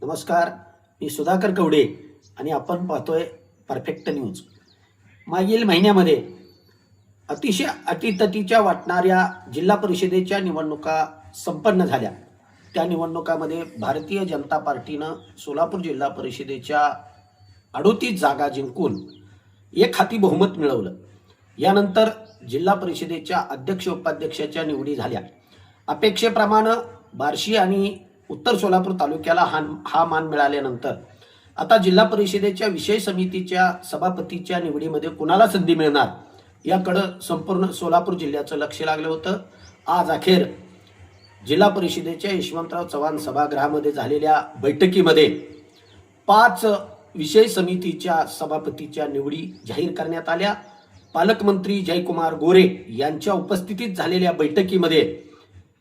नमस्कार, मी सुधाकर कवडे आणि आपण पाहतोय परफेक्ट न्यूज। मागील महिन्यामध्ये अतिशय अटीतटीच्या वाटणाऱ्या जिल्हा परिषदेच्या निवडणुका संपन्न झाल्या। त्या निवडणुकामध्ये भारतीय जनता पार्टीनं सोलापूर जिल्हा परिषदेच्या 38 जागा जिंकून एक हाती बहुमत मिळवलं। यानंतर जिल्हा परिषदेच्या अध्यक्ष उपाध्यक्षाच्या निवडी झाल्या। अपेक्षेप्रमाणे बार्शी आणि उत्तर सोलापूर तालुक्याला हा मान मिळाल्यानंतर आता जिल्हा परिषदेच्या विषय समितीच्या सभापतीच्या निवडीमध्ये कुणाला संधी मिळणार याकडे संपूर्ण सोलापूर जिल्ह्याचं लक्ष लागलं होतं। आज अखेर जिल्हा परिषदेच्या यशवंतराव चव्हाण सभागृहामध्ये झालेल्या बैठकीमध्ये 5 विषय समितीच्या सभापतीच्या निवडी जाहीर करण्यात आल्या। पालकमंत्री जयकुमार गोरे यांच्या उपस्थितीत झालेल्या बैठकीमध्ये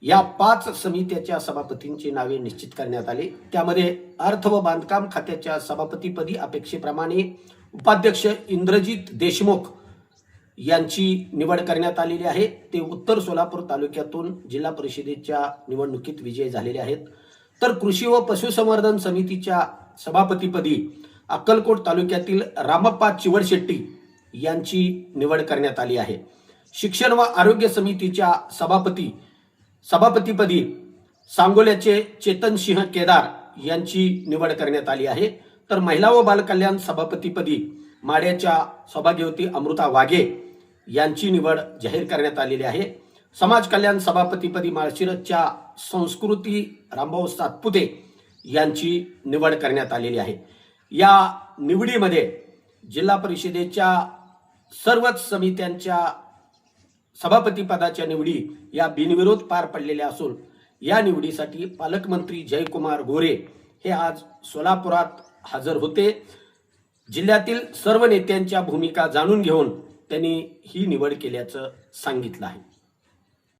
या 5 समित्याच्या सभापतींची नावे निश्चित करण्यात आली। त्यामध्ये अर्थ व बांधकाम खात्याच्या सभापतीपदी अपेक्षेप्रमाणे उपाध्यक्ष इंद्रजित देशमुख यांची निवड करण्यात आलेली आहे। ते उत्तर सोलापूर तालुक्यातून जिल्हा परिषदेच्या निवडणुकीत विजयी झालेले आहेत। तर कृषी व पशुसंवर्धन समितीच्या सभापतीपदी अक्कलकोट तालुक्यातील रामप्पा चिवडशेट्टी यांची निवड करण्यात आली आहे। शिक्षण व आरोग्य समितीच्या सभापतीपदी सांगोल्याचे चेतनसिंह केदार यांची निवड करण्यात आली आहे। तर महिला व बालकल्याण सभापतीपदी माड्याच्या सौभाग्यवती अमृता वाघे यांची निवड जाहीर करण्यात आलेली आहे। समाज कल्याण सभापतीपदी माळशिरसच्या संस्कृती रामभाऊ सातपुते यांची निवड करण्यात आलेली आहे। या निवडीमध्ये जिल्हा परिषदेच्या सर्वच समित्यांच्या सभापती पदाच्या निवडी या बिनविरोध पार पडलेल्या असून या निवडीसाठी पालकमंत्री जयकुमार गोरे हे आज सोलापुरात हजर होते। जिल्ह्यातील सर्व नेत्यांच्या भूमिका जाणून घेऊन त्यांनी ही निवड केल्याचं सांगितलं आहे।